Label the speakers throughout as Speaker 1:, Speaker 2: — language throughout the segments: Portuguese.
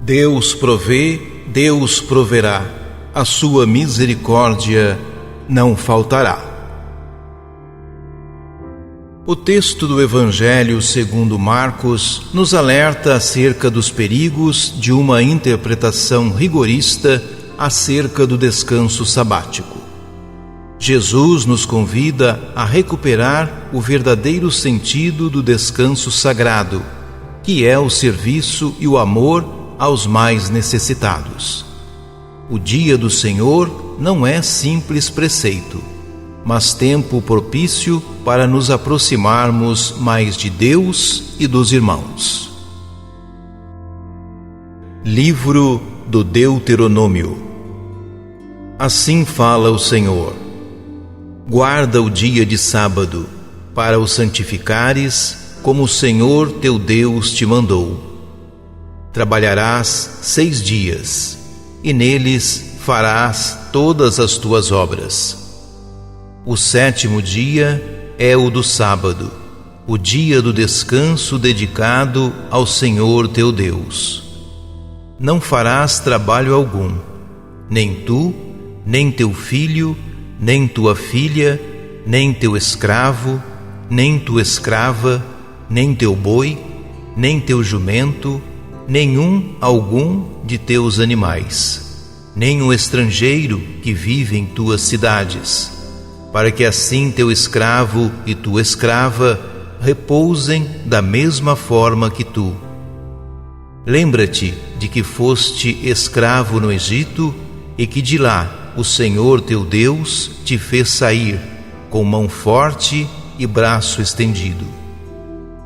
Speaker 1: Deus provê, Deus proverá, a sua misericórdia não faltará. O texto do Evangelho segundo Marcos nos alerta acerca dos perigos de uma interpretação rigorista acerca do descanso sabático. Jesus nos convida a recuperar o verdadeiro sentido do descanso sagrado, que é o serviço e o amor aos mais necessitados. O dia do Senhor não é simples preceito, mas tempo propício para nos aproximarmos mais de Deus e dos irmãos. Livro do Deuteronômio. Assim fala o Senhor: guarda o dia de sábado, para o santificares, como o Senhor teu Deus te mandou. Trabalharás 6 dias, e neles farás todas as tuas obras. O 7º dia é o do sábado, o dia do descanso dedicado ao Senhor teu Deus. Não farás trabalho algum, nem tu, nem teu filho, nem tua filha, nem teu escravo, nem tua escrava, nem teu boi, nem teu jumento, nenhum algum de teus animais, nem o estrangeiro que vive em tuas cidades, para que assim teu escravo e tua escrava repousem da mesma forma que tu. Lembra-te de que foste escravo no Egito e que de lá o Senhor teu Deus te fez sair com mão forte e braço estendido.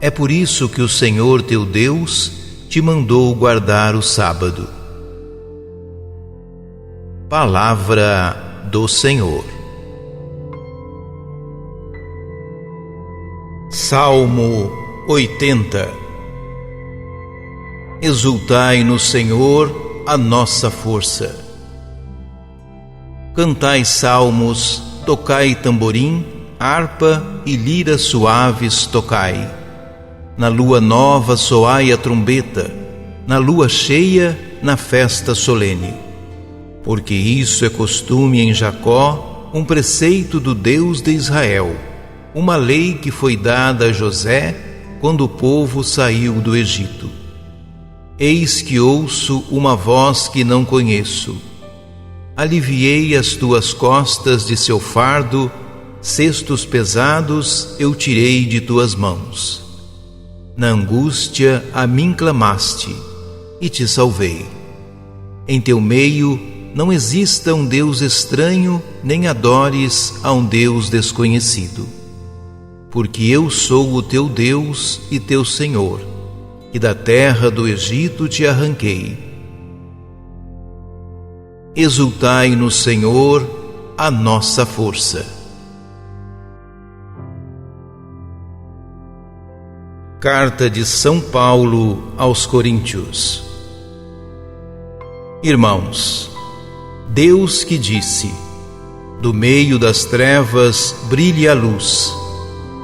Speaker 1: É por isso que o Senhor teu Deus te mandou guardar o sábado. Palavra do Senhor. Salmo 80. Exultai no Senhor, a nossa força. Cantai salmos, tocai tamborim, harpa e liras suaves tocai. Na lua nova soai a trombeta, na lua cheia, na festa solene. Porque isso é costume em Jacó, um preceito do Deus de Israel, uma lei que foi dada a José quando o povo saiu do Egito. Eis que ouço uma voz que não conheço. Aliviei as tuas costas de seu fardo, cestos pesados eu tirei de tuas mãos. Na angústia a mim clamaste, e te salvei. Em teu meio não exista um Deus estranho, nem adores a um Deus desconhecido. Porque eu sou o teu Deus e teu Senhor, e da terra do Egito te arranquei. Exultai no Senhor, a nossa força. Carta de São Paulo aos Coríntios. Irmãos, Deus que disse: do meio das trevas brilhe a luz,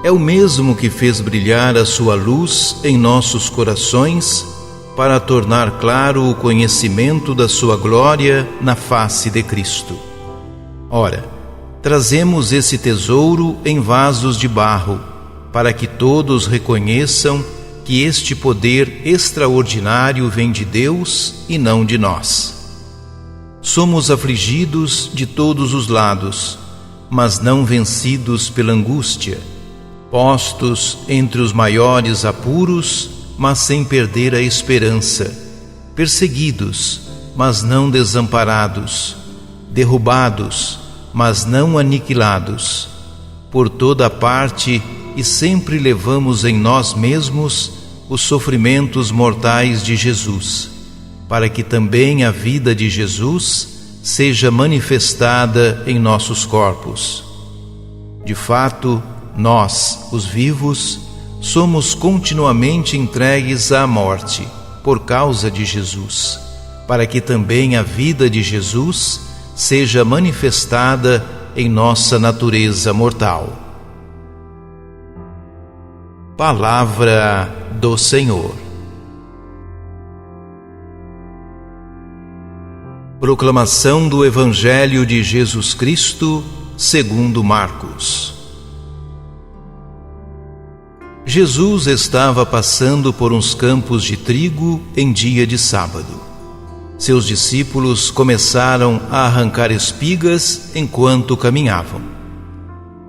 Speaker 1: é o mesmo que fez brilhar a sua luz em nossos corações, para tornar claro o conhecimento da sua glória na face de Cristo. Ora, trazemos esse tesouro em vasos de barro, para que todos reconheçam que este poder extraordinário vem de Deus e não de nós. Somos afligidos de todos os lados, mas não vencidos pela angústia, postos entre os maiores apuros, mas sem perder a esperança, perseguidos, mas não desamparados, derrubados, mas não aniquilados, por toda parte, e sempre levamos em nós mesmos os sofrimentos mortais de Jesus, para que também a vida de Jesus seja manifestada em nossos corpos. De fato, nós, os vivos, somos continuamente entregues à morte por causa de Jesus, para que também a vida de Jesus seja manifestada em nossa natureza mortal. Palavra do Senhor. Proclamação do Evangelho de Jesus Cristo, segundo Marcos. Jesus estava passando por uns campos de trigo em dia de sábado. Seus discípulos começaram a arrancar espigas enquanto caminhavam.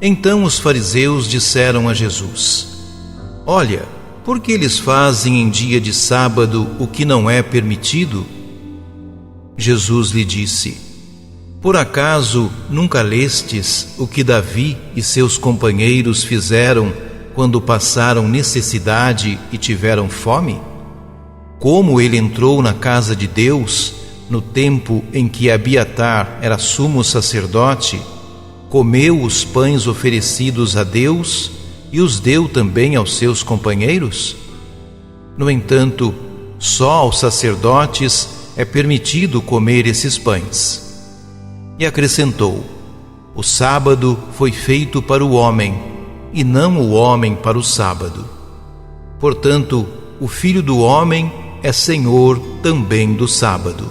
Speaker 1: Então os fariseus disseram a Jesus: Olha, por que eles fazem em dia de sábado o que não é permitido? Jesus lhe disse: Por acaso nunca lestes o que Davi e seus companheiros fizeram quando passaram necessidade e tiveram fome? Como ele entrou na casa de Deus no tempo em que Abiatar era sumo sacerdote, comeu os pães oferecidos a Deus e os deu também aos seus companheiros? No entanto, só aos sacerdotes é permitido comer esses pães. E acrescentou: O sábado foi feito para o homem, e não o homem para o sábado. Portanto, o Filho do Homem é Senhor também do sábado.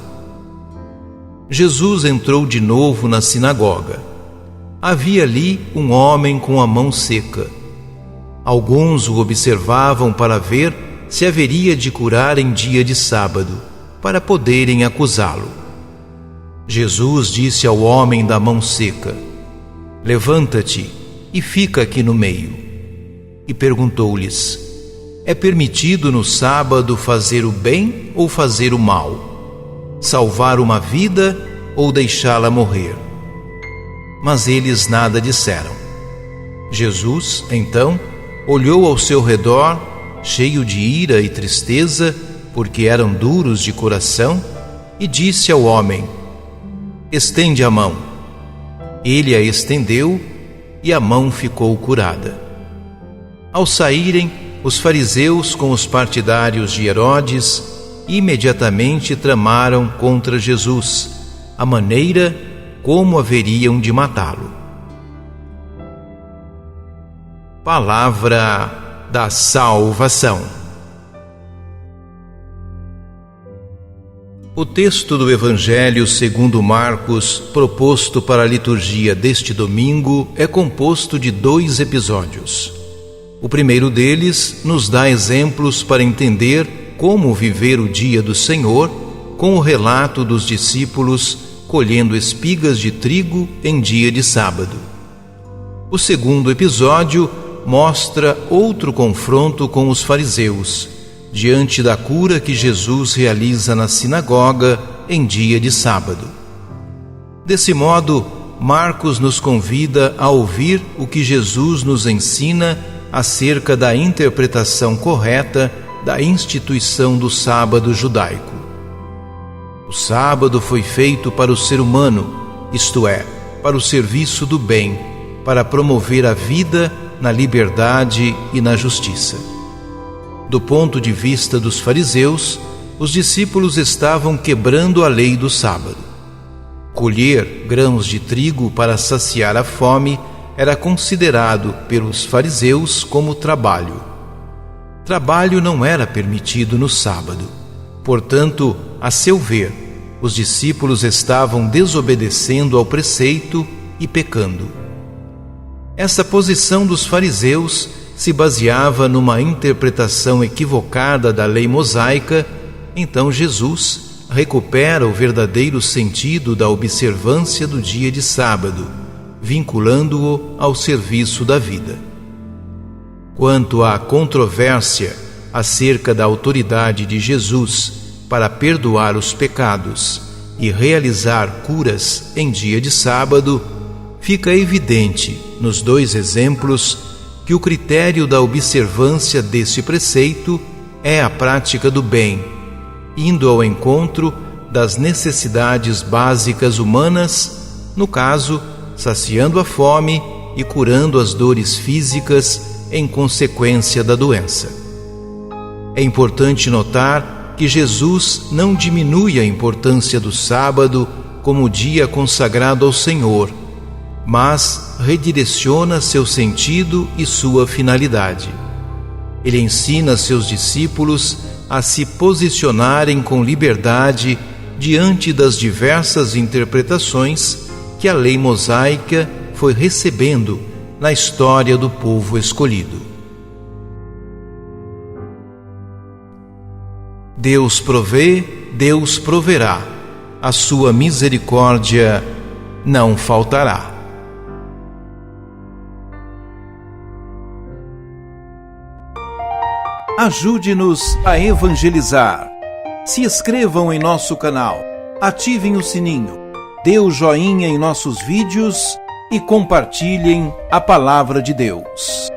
Speaker 1: Jesus entrou de novo na sinagoga. Havia ali um homem com a mão seca. Alguns o observavam para ver se haveria de curar em dia de sábado, para poderem acusá-lo. Jesus disse ao homem da mão seca: Levanta-te e fica aqui no meio. E perguntou-lhes: É permitido no sábado fazer o bem ou fazer o mal? Salvar uma vida ou deixá-la morrer? Mas eles nada disseram. Jesus, então, olhou ao seu redor, cheio de ira e tristeza, porque eram duros de coração, e disse ao homem: Estende a mão. Ele a estendeu, e a mão ficou curada. Ao saírem, os fariseus com os partidários de Herodes imediatamente tramaram contra Jesus a maneira como haveriam de matá-lo. Palavra da salvação. O texto do Evangelho segundo Marcos, proposto para a liturgia deste domingo, é composto de 2 episódios. O primeiro deles nos dá exemplos para entender como viver o dia do Senhor, com o relato dos discípulos colhendo espigas de trigo em dia de sábado. O segundo episódio mostra outro confronto com os fariseus, diante da cura que Jesus realiza na sinagoga em dia de sábado. Desse modo, Marcos nos convida a ouvir o que Jesus nos ensina acerca da interpretação correta da instituição do sábado judaico. O sábado foi feito para o ser humano, isto é, para o serviço do bem, para promover a vida na liberdade e na justiça. Do ponto de vista dos fariseus, os discípulos estavam quebrando a lei do sábado. Colher grãos de trigo para saciar a fome era considerado pelos fariseus como trabalho. Trabalho não era permitido no sábado. Portanto, a seu ver, os discípulos estavam desobedecendo ao preceito e pecando. Essa posição dos fariseus se baseava numa interpretação equivocada da lei mosaica. Então Jesus recupera o verdadeiro sentido da observância do dia de sábado, vinculando-o ao serviço da vida. Quanto à controvérsia acerca da autoridade de Jesus para perdoar os pecados e realizar curas em dia de sábado, fica evidente nos 2 exemplos que o critério da observância deste preceito é a prática do bem, indo ao encontro das necessidades básicas humanas, no caso, saciando a fome e curando as dores físicas em consequência da doença. É importante notar que Jesus não diminui a importância do sábado como dia consagrado ao Senhor, mas redireciona seu sentido e sua finalidade. Ele ensina seus discípulos a se posicionarem com liberdade diante das diversas interpretações que a lei mosaica foi recebendo na história do povo escolhido. Deus provê, Deus proverá, a sua misericórdia não faltará.
Speaker 2: Ajude-nos a evangelizar. Se inscrevam em nosso canal, ativem o sininho, dê o joinha em nossos vídeos e compartilhem a palavra de Deus.